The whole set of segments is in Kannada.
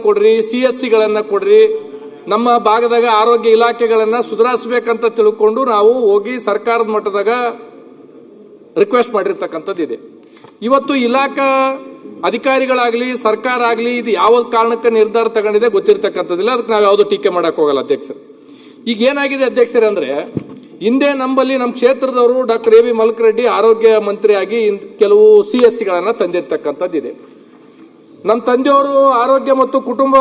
ಕೊಡ್ರಿ, CSCಗಳನ್ನ ಕೊಡ್ರಿ, ನಮ್ಮ ಭಾಗದಾಗ ಆರೋಗ್ಯ ಇಲಾಖೆಗಳನ್ನ ಸುಧಾರಿಸಬೇಕಂತ ತಿಳ್ಕೊಂಡು ನಾವು ಹೋಗಿ ಸರ್ಕಾರದ ಮಟ್ಟದಾಗ ರಿಕ್ವೆಸ್ಟ್ ಮಾಡಿರ್ತಕ್ಕಂಥದ್ದಿದೆ. ಇವತ್ತು ಇಲಾಖಾ ಅಧಿಕಾರಿಗಳಾಗ್ಲಿ ಸರ್ಕಾರ ಆಗಲಿ ಇದು ಯಾವ ಕಾರಣಕ್ಕೆ ನಿರ್ಧಾರ ತಗೊಂಡಿದೆ ಗೊತ್ತಿರ್ತಕ್ಕಂಥದ್ದಿಲ್ಲ. ಅದಕ್ಕೆ ನಾವು ಯಾವುದು ಟೀಕೆ ಮಾಡಕ್ ಹೋಗಲ್ಲ ಅಧ್ಯಕ್ಷರು. ಈಗ ಏನಾಗಿದೆ ಅಧ್ಯಕ್ಷರೇ ಅಂದ್ರೆ, ಹಿಂದೆ ನಮ್ಮಲ್ಲಿ ನಮ್ಮ ಕ್ಷೇತ್ರದವರು ಡಾಕ್ಟರ್ A.B. ಮಲ್ಕರೆಡ್ಡಿ ಆರೋಗ್ಯ ಮಂತ್ರಿಯಾಗಿ ಕೆಲವು CSCಗಳನ್ನ ತಂದಿರ್ತಕ್ಕಂಥದ್ದಿದೆ. ನಮ್ಮ ತಂದೆಯವರು ಆರೋಗ್ಯ ಮತ್ತು ಕುಟುಂಬ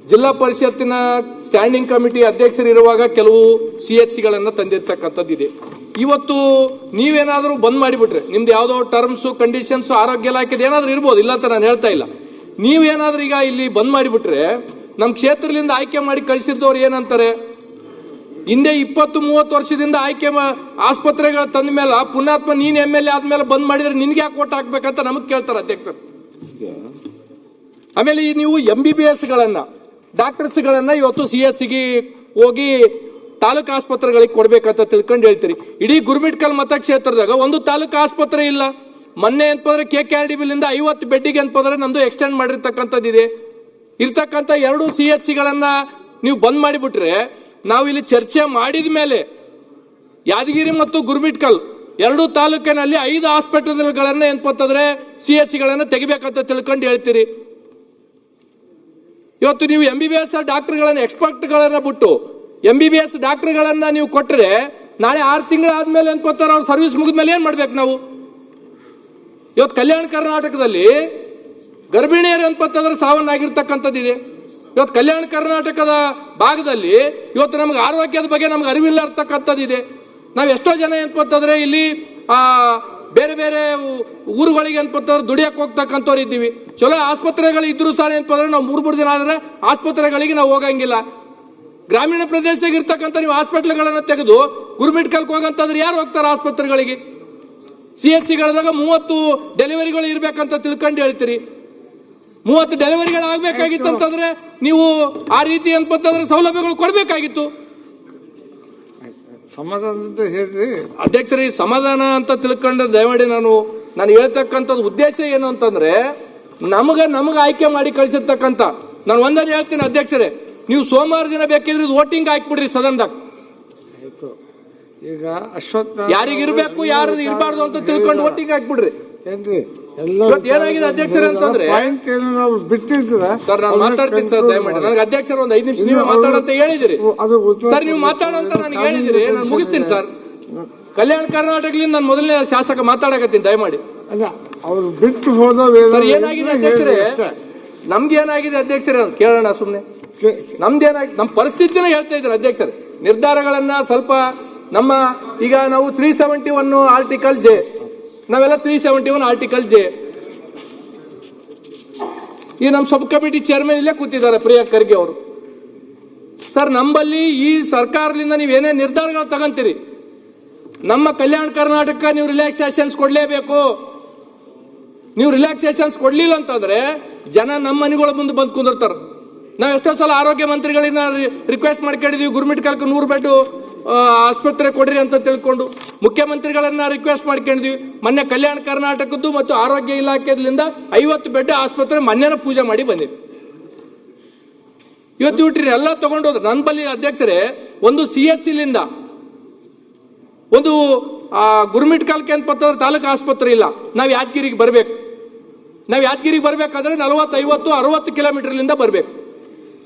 ಜಿಲ್ಲಾ ಪರಿಷತ್ತಿನ ಸ್ಟ್ಯಾಂಡಿಂಗ್ ಕಮಿಟಿ ಅಧ್ಯಕ್ಷರಿರುವಾಗ ಕೆಲವು CSCಗಳನ್ನ ತಂದಿರ್ತಕ್ಕಂಥದ್ದಿದೆ. ಇವತ್ತು ನೀವೇನಾದರೂ ಬಂದ್ ಮಾಡಿಬಿಟ್ರೆ, ನಿಮ್ದು ಯಾವುದೋ ಟರ್ಮ್ಸ್ ಕಂಡೀಷನ್ಸ್ ಆರೋಗ್ಯ ಇಲಾಖೆದು ಏನಾದರೂ ಇರ್ಬೋದು, ಇಲ್ಲ ಅಂತ ನಾನು ಹೇಳ್ತಾ ಇಲ್ಲ. ನೀವೇನಾದ್ರೂ ಈಗ ಇಲ್ಲಿ ಬಂದ್ ಮಾಡಿಬಿಟ್ರೆ ನಮ್ಮ ಕ್ಷೇತ್ರದಿಂದ ಆಯ್ಕೆ ಮಾಡಿ ಕಳಿಸಿದ್ದವ್ರು ಏನಂತಾರೆ, ಹಿಂದೆ 20-30 ವರ್ಷದಿಂದ ಆಯ್ಕೆ ಆಸ್ಪತ್ರೆಗಳ ತಂದ ಮೇಲೆ ಪುಣ್ಯಾತ್ಮ ನೀನ್ MLA ಆದ್ಮೇಲೆ ಬಂದ್ ಮಾಡಿದ್ರೆ ನಿನ್ಗೆ ಯಾಕೆ ಓಟ್ ಹಾಕ್ಬೇಕಂತ ನಮಗ್ ಕೇಳ್ತಾರೆ ಅಧ್ಯಕ್ಷರು. ಆಮೇಲೆ ನೀವು MBBSಗಳನ್ನ ಡಾಕ್ಟರ್ಸ್ಗಳನ್ನ ಇವತ್ತು CSCಗೆ ಹೋಗಿ ತಾಲೂಕು ಆಸ್ಪತ್ರೆಗಳಿಗೆ ಕೊಡ್ಬೇಕಂತ ತಿಳ್ಕೊಂಡು ಹೇಳ್ತೀರಿ. ಇಡೀ ಗುರುಮಿಟ್ಕಲ್ ಮತಕ್ಷೇತ್ರದಾಗ ಒಂದು ತಾಲೂಕು ಆಸ್ಪತ್ರೆ ಇಲ್ಲ. ಮೊನ್ನೆ ಅಂತಂದ್ರೆ KKRDBಲಿಂದ 50 ಬೆಡ್ಡಿಗೆ ಅಂತಂದ್ರೆ ನಂದು ಎಕ್ಸ್ಟೆಂಡ್ ಮಾಡಿರ್ತಕ್ಕಂಥದ್ದಿದೆ. ಇರ್ತಕ್ಕಂಥ 2 CSCಗಳನ್ನ ನೀವು ಬಂದ್ ಮಾಡಿಬಿಟ್ರೆ, ನಾವು ಇಲ್ಲಿ ಚರ್ಚೆ ಮಾಡಿದ ಮೇಲೆ ಯಾದಗಿರಿ ಮತ್ತು ಗುರುಮಿಟ್ಕಲ್ 2 ತಾಲೂಕಿನಲ್ಲಿ 5 ಹಾಸ್ಪಿಟಲ್ಗಳನ್ನ ಏನಪ್ಪಂತಂದ್ರೆ CSCಗಳನ್ನ ತೆಗಿಬೇಕಂತ ತಿಳ್ಕೊಂಡು ಹೇಳ್ತೀರಿ. ಇವತ್ತು ನೀವು MBBS ಡಾಕ್ಟರ್ಗಳನ್ನ ಎಕ್ಸ್ಪರ್ಟ್ಗಳನ್ನ ಬಿಟ್ಟು MBBS ಡಾಕ್ಟರ್ಗಳನ್ನ ನೀವು ಕೊಟ್ಟರೆ, ನಾಳೆ 6 ತಿಂಗಳಾದ್ಮೇಲೆ ಅನ್ಕೋತಾರ ಅವ್ರ ಸರ್ವಿಸ್ ಮುಗಿದ್ಮೇಲೆ ಏನ್ ಮಾಡ್ಬೇಕು ನಾವು? ಇವತ್ತು ಕಲ್ಯಾಣ ಕರ್ನಾಟಕದಲ್ಲಿ ಗರ್ಭಿಣಿಯರು ಅನ್ಪತ್ತಂದ್ರೆ ಸಾವನ್ನಾಗಿರ್ತಕ್ಕಂಥದ್ದಿದೆ. ಇವತ್ತು ಕಲ್ಯಾಣ ಕರ್ನಾಟಕದ ಭಾಗದಲ್ಲಿ ಇವತ್ತು ನಮ್ಗೆ ಆರೋಗ್ಯದ ಬಗ್ಗೆ ನಮ್ಗೆ ಅರಿವಿಲ್ಲ ಇರ್ತಕ್ಕಂಥದ್ದಿದೆ. ನಾವು ಎಷ್ಟೋ ಜನ ಏನಪ್ಪಂತಂದ್ರೆ ಇಲ್ಲಿ ಬೇರೆ ಬೇರೆ ಊರುಗಳಿಗೆ ಅನ್ಪತ್ತಂದ್ರೆ ದುಡಿಯಕ್ಕೆ ಹೋಗ್ತಕ್ಕಂಥವ್ರು ಇದ್ದೀವಿ. ಚಲೋ ಆಸ್ಪತ್ರೆಗಳು ಇದ್ರು ಸಹ ಏನಪ್ಪಂದ್ರೆ ನಾವು 3 ದಿನ ಆದ್ರೆ ಆಸ್ಪತ್ರೆಗಳಿಗೆ ನಾವು ಹೋಗಂಗಿಲ್ಲ. ಗ್ರಾಮೀಣ ಪ್ರದೇಶದಾಗ ಇರ್ತಕ್ಕಂಥ ನೀವು ಹಾಸ್ಪಿಟ್ಲ್ಗಳನ್ನ ತೆಗೆದು ಗುರುಮಿಟ್ಕಲ್ಗೆ ಹೋಗಂತಂದ್ರೆ ಯಾರು ಹೋಗ್ತಾರೆ ಆಸ್ಪತ್ರೆಗಳಿಗೆ? CSCಗಳದಾಗ 30 ಡೆಲಿವರಿಗಳು ಇರ್ಬೇಕಂತ ತಿಳ್ಕೊಂಡು ಹೇಳ್ತೀರಿ. 30 ಡೆಲಿವರಿಗಳು ಆಗ್ಬೇಕಾಗಿತ್ತು ಅಂತಂದ್ರೆ ನೀವು ಆ ರೀತಿ ಅನ್ಪಂತಂದ್ರೆ ಸೌಲಭ್ಯಗಳು ಕೊಡ್ಬೇಕಾಗಿತ್ತು. ಅಧ್ಯಕ್ಷರೇ, ಸಮಾಧಾನ ಅಂತ ತಿಳ್ಕೊಂಡು ದಯಮಾಡಿ ನಾನು ಹೇಳ್ತಕ್ಕಂಥದ್ದು ಉದ್ದೇಶ ಏನು ಅಂತಂದ್ರೆ, ನಮಗ ಆಯ್ಕೆ ಮಾಡಿ ಕಳಿಸಿರ್ತಕ್ಕಂಥ ನಾನು ಒಂದನ್ನು ಹೇಳ್ತೀನಿ ಅಧ್ಯಕ್ಷರೇ, ನೀವು ಸೋಮವಾರ ದಿನ ಬೇಕಿದ್ರೆ ವೋಟಿಂಗ್ ಹಾಕ್ಬಿಡ್ರಿ ಸದನದಾಗ. ಈಗ ಅಶ್ವತ್ಥ ಯಾರಿಗಿರ್ಬೇಕು ಯಾರು ಇರಬಾರ್ದು ಅಂತ ತಿಳ್ಕೊಂಡು ವೋಟಿಂಗ್ ಹಾಕ್ಬಿಡ್ರಿ. ಏನಾಗಿದೆ ಅಧ್ಯಕ್ಷರೇ ಅಂತಂದ್ರೆ, ಸರ್ ನಾನು ಮಾತಾಡ್ತೀನಿ ಸರ್, ದಯಮಾಡಿ ನನಗೆ ಅಧ್ಯಕ್ಷರು ಒಂದು 5 ನಿಮಿಷ ನೀವೇ ಮಾತಾಡಂತ ಹೇಳಿದಿರಿ ಸರ್. ನೀವು ಮಾತಾಡಂತ ನನಗೆ ಹೇಳಿದಿರಿ, ನಾನು ಮುಗಿಸ್ತೀನಿ ಸರ್. ಕಲ್ಯಾಣ ಕರ್ನಾಟಕದಿಂದ ನಾನು ಮೊದಲನೇ ಶಾಸಕ ಮಾತಾಡಕತ್ತೀನಿ, ದಯಮಾಡಿ. ಅವ್ರು ಬಿಟ್ಟು ಹೋದ ಸರ್ ಏನಾಗಿದೆ ಅಧ್ಯಕ್ಷರೇ, ನಮ್ಗೆ ಏನಾಗಿದೆ ಅಧ್ಯಕ್ಷರೇ ಅಂತ ಕೇಳೋಣ ಸುಮ್ಮನೆ. ನಮ್ದೇನಾಗಿ ನಮ್ಮ ಪರಿಸ್ಥಿತಿನ ಹೇಳ್ತಾ ಇದ್ದಾರೆ ಅಧ್ಯಕ್ಷರೇ. ನಿರ್ಧಾರಗಳನ್ನ ಸ್ವಲ್ಪ ನಮ್ಮ ಈಗ ನಾವು 371 ಆರ್ಟಿಕಲ್ J, ನಾವೆಲ್ಲ 371 ಆರ್ಟಿಕಲ್ J. ಈ ನಮ್ಮ ಸಬ್ ಕಮಿಟಿ ಚೇರ್ಮನ್ ಇಲ್ಲೇ ಕೂತಿದ್ದಾರೆ ಪ್ರಿಯಾಂಕ್ ಖರ್ಗೆ ಅವರು. ಸರ್ ನಮ್ಮಲ್ಲಿ ಈ ಸರ್ಕಾರದಿಂದ ನೀವೇನೇ ನಿರ್ಧಾರಗಳು ತಗೊಂತೀರಿ, ನಮ್ಮ ಕಲ್ಯಾಣ ಕರ್ನಾಟಕ ನೀವು ರಿಲ್ಯಾಕ್ಸೇಷನ್ಸ್ ಕೊಡ್ಲೇಬೇಕು. ನೀವು ರಿಲ್ಯಾಕ್ಸೇಷನ್ಸ್ ಕೊಡ್ಲಿಲ್ಲ ಅಂತಂದ್ರೆ ಜನ ನಮ್ಮ ಮನೆಗಳ ಮುಂದೆ ಬಂದು ಕುಂದಿರ್ತಾರೆ. ನಾವು ಎಷ್ಟೋ ಸಲ ಆರೋಗ್ಯ ಮಂತ್ರಿಗಳನ್ನ ರಿಕ್ವೆಸ್ಟ್ ಮಾಡ್ಕೊಂಡಿದೀವಿ, ಗುರುಮಿಟ್ಕಲ್ಗೆ 100 ಬೆಡ್ ಆಸ್ಪತ್ರೆ ಕೊಡ್ರಿ ಅಂತ ತಿಳ್ಕೊಂಡು. ಮುಖ್ಯಮಂತ್ರಿಗಳನ್ನ ರಿಕ್ವೆಸ್ಟ್ ಮಾಡ್ಕೊಂಡಿದ್ವಿ. ಮೊನ್ನೆ ಕಲ್ಯಾಣ ಕರ್ನಾಟಕದ್ದು ಮತ್ತು ಆರೋಗ್ಯ ಇಲಾಖೆಯಿಂದ 50 ಬೆಡ್ ಆಸ್ಪತ್ರೆ ಮೊನ್ನೆನ ಪೂಜೆ ಮಾಡಿ ಬಂದಿದೆ. ಇವತ್ತು ಬಿಟ್ರಿ ಎಲ್ಲ ತಗೊಂಡೋದ್ರು. ನನ್ನ ಬಳಿ ಅಧ್ಯಕ್ಷರೇ ಒಂದು CSCಲಿಂದ ಒಂದು ಗುರುಮಿಟ್ಕಲ್ಗೆ ಅಂತ ತಾಲೂಕು ಆಸ್ಪತ್ರೆ ಇಲ್ಲ. ನಾವು ಯಾದಗಿರಿಗೆ ಬರ್ಬೇಕು. ನಾವು ಯಾದಗಿರಿಗೆ ಬರ್ಬೇಕಾದ್ರೆ 40, 50, 60 ಕಿಲೋಮೀಟರ್ಲಿಂದ ಬರ್ಬೇಕು.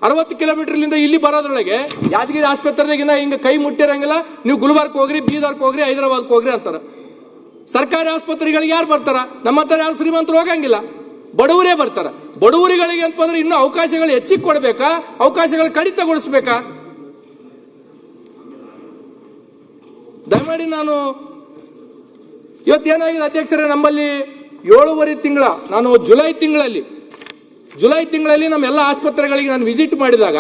60 ಕಿಲೋಮೀಟರ್ಲಿಂದ ಇಲ್ಲಿ ಬರೋದ್ರೊಳಗೆ ಯಾದಗಿರಿ ಆಸ್ಪತ್ರೆಗಿನ್ನ ಹಿಂಗೆ ಕೈ ಮುಟ್ಟಿರಂಗಿಲ್ಲ. ನೀವು ಗುಲ್ಬರ್ಗ್ ಹೋಗ್ರಿ, ಬೀದರ್ಗೆ ಹೋಗ್ರಿ, ಹೈದರಾಬಾದ್ಗೆ ಹೋಗ್ರಿ ಅಂತಾರ. ಸರ್ಕಾರಿ ಆಸ್ಪತ್ರೆಗಳಿಗೆ ಯಾರು ಬರ್ತಾರ? ನಮ್ಮ ಹತ್ರ ಯಾರು ಶ್ರೀಮಂತರು ಹೋಗಂಗಿಲ್ಲ, ಬಡವರೇ ಬರ್ತಾರ. ಬಡವರುಗಳಿಗೆ ಅಂತಂದ್ರೆ ಇನ್ನೂ ಅವಕಾಶಗಳು ಹೆಚ್ಚಿಗೆ ಕೊಡ್ಬೇಕಾ, ಅವಕಾಶಗಳು ಕಡಿತಗೊಳಿಸ್ಬೇಕಾ? ದಯಮಾಡಿ ನಾನು ಇವತ್ತೇನಾಗಿದೆ ಅಧ್ಯಕ್ಷರೇ, ನಮ್ಮಲ್ಲಿ 7.5 ತಿಂಗಳ ನಾನು ಜುಲೈ ತಿಂಗಳಲ್ಲಿ ನಮ್ಮ ಎಲ್ಲ ಆಸ್ಪತ್ರೆಗಳಿಗೆ ನಾನು ವಿಸಿಟ್ ಮಾಡಿದಾಗ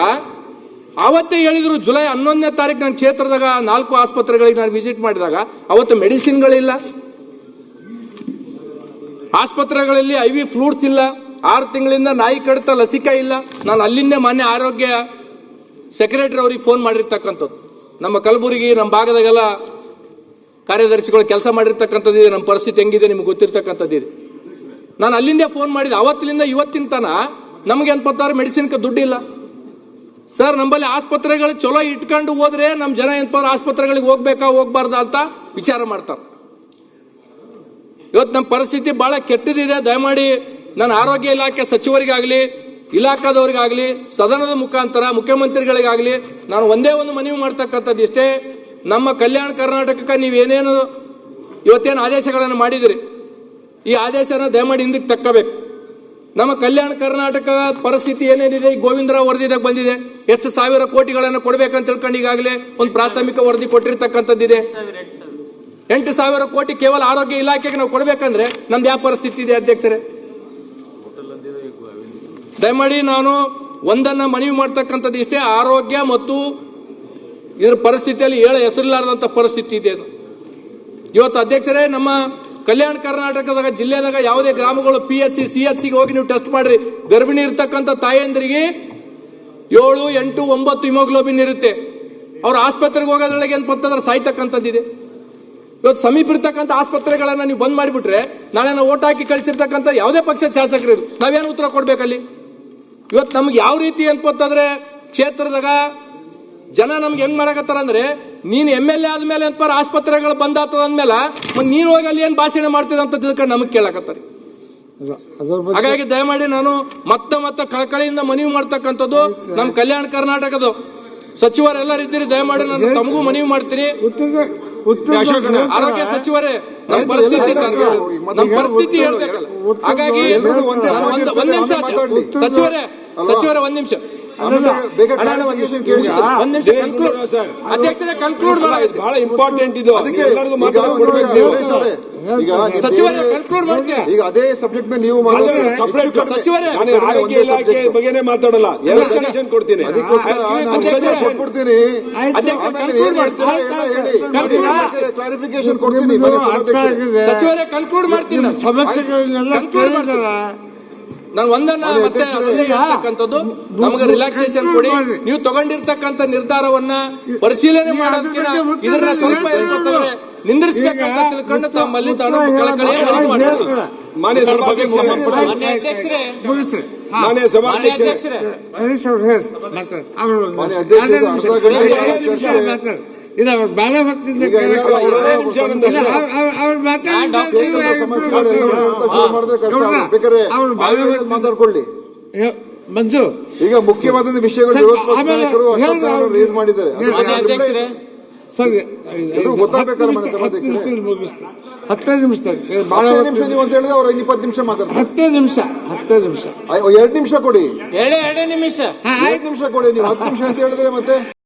ಅವತ್ತೇ ಹೇಳಿದ್ರು, ಜುಲೈ 11ನೇ ತಾರೀಕು ನನ್ನ ಕ್ಷೇತ್ರದಾಗ 4 ಆಸ್ಪತ್ರೆಗಳಿಗೆ ನಾನು ವಿಸಿಟ್ ಮಾಡಿದಾಗ ಅವತ್ತು ಮೆಡಿಸಿನ್ಗಳಿಲ್ಲ, ಆಸ್ಪತ್ರೆಗಳಲ್ಲಿ IV ಫ್ಲೂಡ್ಸ್ ಇಲ್ಲ, 6 ತಿಂಗಳಿಂದ ನಾಯಿ ಕಡಿತ ಲಸಿಕೆ ಇಲ್ಲ. ನಾನು ಅಲ್ಲಿಂದೇ ಮಾನ್ಯ ಆರೋಗ್ಯ ಸೆಕ್ರೆಟರಿ ಅವ್ರಿಗೆ ಫೋನ್ ಮಾಡಿರ್ತಕ್ಕಂಥದ್ದು. ನಮ್ಮ ಕಲಬುರಗಿ ನಮ್ಮ ಭಾಗದಾಗೆಲ್ಲ ಕಾರ್ಯದರ್ಶಿಗಳು ಕೆಲಸ ಮಾಡಿರ್ತಕ್ಕಂಥದ್ದಿದೆ. ನಮ್ಮ ಪರಿಸ್ಥಿತಿ ಹೆಂಗಿದೆ ನಿಮ್ಗೆ ಗೊತ್ತಿರ್ತಕ್ಕಂಥದ್ದಿದೆ. ನಾನು ಅಲ್ಲಿಂದೇ ಫೋನ್ ಮಾಡಿದೆ. ಅವತ್ತಿನಿಂದ ಇವತ್ತಿನ ತನ ನಮ್ಗೆ ಏನ್ಪತ್ತಾರೆ ಮೆಡಿಸಿನ್ಗೆ ದುಡ್ಡಿಲ್ಲ ಸರ್. ನಮ್ಮಲ್ಲಿ ಆಸ್ಪತ್ರೆಗಳು ಚಲೋ ಇಟ್ಕೊಂಡು ಹೋದ್ರೆ ನಮ್ಮ ಜನ ಏನಪ್ಪ ಆಸ್ಪತ್ರೆಗಳಿಗೆ ಹೋಗ್ಬೇಕಾ ಹೋಗ್ಬಾರ್ದಾ ಅಂತ ವಿಚಾರ ಮಾಡ್ತಾರೆ. ಇವತ್ತು ನಮ್ಮ ಪರಿಸ್ಥಿತಿ ಬಹಳ ಕೆಟ್ಟದಿದೆ. ದಯಮಾಡಿ ನಾನು ಆರೋಗ್ಯ ಇಲಾಖೆ ಸಚಿವರಿಗಾಗಲಿ ಇಲಾಖಾದವರಿಗಾಗಲಿ ಸದನದ ಮುಖಾಂತರ ಮುಖ್ಯಮಂತ್ರಿಗಳಿಗಾಗಲಿ ನಾನು ಒಂದೇ ಒಂದು ಮನವಿ ಮಾಡ್ತಕ್ಕಂಥದ್ದು ಇಷ್ಟೇ. ನಮ್ಮ ಕಲ್ಯಾಣ ಕರ್ನಾಟಕಕ್ಕೆ ನೀವೇನೇನು ಇವತ್ತೇನು ಆದೇಶಗಳನ್ನು ಮಾಡಿದಿರಿ ಈ ಆದೇಶನ ದಯಮಾಡಿ ಹಿಂದಕ್ಕೆ ತಕ್ಕಬೇಕು. ನಮ್ಮ ಕಲ್ಯಾಣ ಕರ್ನಾಟಕ ಪರಿಸ್ಥಿತಿ ಏನೇನಿದೆ ಈ ಗೋವಿಂದರಾವ್ ವರದಿದಾಗ ಬಂದಿದೆ. ಎಷ್ಟು ಸಾವಿರ ಕೋಟಿಗಳನ್ನು ಕೊಡ್ಬೇಕಂತ ತಿಳ್ಕೊಂಡು ಈಗಾಗಲೇ ಒಂದು ಪ್ರಾಥಮಿಕ ವರದಿ ಕೊಟ್ಟಿರ್ತಕ್ಕಂಥದ್ದಿದೆ. 8,000 ಕೋಟಿ ಕೇವಲ ಆರೋಗ್ಯ ಇಲಾಖೆಗೆ ನಾವು ಕೊಡ್ಬೇಕಂದ್ರೆ ನಮ್ದು ಯಾವ ಪರಿಸ್ಥಿತಿ ಇದೆ ಅಧ್ಯಕ್ಷರೇ? ದಯಮಾಡಿ ನಾನು ಒಂದನ್ನ ಮನವಿ ಮಾಡ್ತಕ್ಕಂಥದ್ದು ಇಷ್ಟೇ, ಆರೋಗ್ಯ ಮತ್ತು ಇದರ ಪರಿಸ್ಥಿತಿಯಲ್ಲಿ ಹೆಸರಿಲ್ಲಾರದಂತ ಪರಿಸ್ಥಿತಿ ಇದೆ. ಇವತ್ತು ಅಧ್ಯಕ್ಷರೇ ನಮ್ಮ ಕಲ್ಯಾಣ ಕರ್ನಾಟಕದಾಗ ಜಿಲ್ಲೆದಾಗ ಯಾವುದೇ ಗ್ರಾಮಗಳು PSC CHC ಹೋಗಿ ನೀವು ಟೆಸ್ಟ್ ಮಾಡ್ರಿ, ಗರ್ಭಿಣಿ ಇರ್ತಕ್ಕಂಥ ತಾಯಂದ್ರಿಗೆ 7, 8, 9 ಹಿಮೋಗ್ಲೋಬಿನ್ ಇರುತ್ತೆ. ಅವ್ರ ಆಸ್ಪತ್ರೆಗೆ ಹೋಗೋದ್ರೊಳಗೆ ಏನು ಪತ್ತಂದ್ರೆ ಸಾಯ್ತಕ್ಕಂಥದ್ದಿದೆ. ಇವತ್ತು ಸಮೀಪ ಇರ್ತಕ್ಕಂಥ ಆಸ್ಪತ್ರೆಗಳನ್ನ ನೀವು ಬಂದ್ ಮಾಡಿಬಿಟ್ರೆ ನಾಳೆ ನಾವು ಓಟ್ ಹಾಕಿ ಕಳಿಸಿರ್ತಕ್ಕಂಥ ಯಾವುದೇ ಪಕ್ಷ ಶಾಸಕರು ನಾವೇನು ಉತ್ತರ ಕೊಡ್ಬೇಕಲ್ಲಿ? ಇವತ್ತು ನಮ್ಗೆ ಯಾವ ರೀತಿ ಅನ್ಪತ್ತಂದ್ರೆ ಕ್ಷೇತ್ರದಾಗ ಜನ ನಮ್ಗೆ ಹೆಂಗ್ ಮಾಡಕತ್ತಾರ ಅಂದ್ರೆ ನೀನ್ MLA ಆದ್ಮೇಲೆ ಅಂತ ಆಸ್ಪತ್ರೆಗಳು ಬಂದ್ ಆಗ್ತದ ಅಂದ್ಮೇಲೆ ನೀನ್ ಹೋಗಿ ಅಲ್ಲಿ ಏನ್ ಭಾಷಣ ಮಾಡ್ತಿದ ಅಂತ ತಿಳ್ಕೊಂಡು ನಮಗ್ ಕೇಳಕತ್ತಾರೆ. ಹಾಗಾಗಿ ದಯಮಾಡಿ ನಾನು ಮತ್ತೆ ಕಳಕಳಿಯಿಂದ ಮನವಿ ಮಾಡ್ತಕ್ಕಂಥದ್ದು ನಮ್ಮ ಕಲ್ಯಾಣ ಕರ್ನಾಟಕದ ಸಚಿವರೆಲ್ಲರಿದ್ದೀರಿ, ದಯಮಾಡಿ ನಾನು ತಮಗೂ ಮನವಿ ಮಾಡ್ತೀನಿ. ಆರೋಗ್ಯ ಸಚಿವರೇ ನಮ್ಮ ಪರಿಸ್ಥಿತಿ ಹೇಳ್ಬೇಕಲ್ಲ. ಹಾಗಾಗಿ ಒಂದ್ ನಿಮಿಷ ಸಚಿವರೇ ಒಂದ್ ನಿಮಿಷ ಅಧ್ಯಕ್ಷರೇ ಕನ್ಕ್ಲೂಡ್ ಬಹಳ ಇಂಪಾರ್ಟೆಂಟ್ ಇದು. ಸಚಿವರೇ ಕನ್ಕ್ಲೂಡ್ ಮಾಡ್ತೀನಿ. ಈಗ ಅದೇ ಸಬ್ಜೆಕ್ಟ್ ಮೇಲೆ ನೀವು ಸಚಿವರೇ ಆರೋಗ್ಯ ಇಲಾಖೆ ಬಗ್ಗೆನೇ ಮಾತಾಡಲ್ಲ, ಎಲ್ಲ ಸಜೆಷನ್ ಕೊಡ್ತೀನಿ, ಕೊಟ್ಬಿಡ್ತೀನಿ, ಕ್ಲಾರಿಫಿಕೇಶನ್ ಕೊಡ್ತೀನಿ. ಸಚಿವರೇ ಕನ್ಕ್ಲೂಡ್ ಮಾಡ್ತೀನಿ. ನಾನು ಒಂದನ್ನ ಮತ್ತೆ ಹೇಳ್ತಕ್ಕಂಥದ್ದು, ನಮಗೆ ರಿಲ್ಯಾಕ್ಸೇಷನ್ ಕೊಡಿ. ನೀವು ತಗೊಂಡಿರ್ತಕ್ಕಂಥ ನಿರ್ಧಾರವನ್ನ ಪರಿಶೀಲನೆ ಮಾಡೋದಕ್ಕಿಂತ ಇದನ್ನ ಸ್ವಲ್ಪ ಹೇಳ್ಕೊತಂದ್ರೆ ನಿಂದಿರಿಸಬೇಕಂತ ತಿಳ್ಕೊಂಡು ತಮ್ಮಲ್ಲಿ ತಾನು ಕಳಕಳಿಯ ಮನವಿ ಮಾಡ್ತೀನಿ. ಮಾನ್ಯ ಸಭಾಧ್ಯಕ್ಷರೇ, ಇಲ್ಲ ಅವ್ರು ಬೇಡ ಭಕ್ತಿಯಿಂದ ಮಾತಾಡ್ಕೊಳ್ಳಿ. ಮಂಜು, ಈಗ ಮುಖ್ಯವಾದ ವಿಷಯಗಳು ವಿರೋಧ ಪಕ್ಷ ನಾಯಕರು ರೇಸ್ ಮಾಡಿದ್ದಾರೆ. ಸರಿ ಗೊತ್ತಾಗಬೇಕಲ್ಲ ಮುಗಿಸ್ತೀನಿ. 10 ನಿಮಿಷ ನೀವು ಅಂತ ಹೇಳಿದ್ರೆ ಅವ್ರು 20 ನಿಮಿಷ ಮಾತಾಡ್ತಾರೆ. 10 ನಿಮಿಷ 2 ನಿಮಿಷ ಕೊಡಿ, 2 ನಿಮಿಷ ಕೊಡಿ. ನೀವು 10 ನಿಮಿಷ ಅಂತ ಹೇಳಿದ್ರೆ ಮತ್ತೆ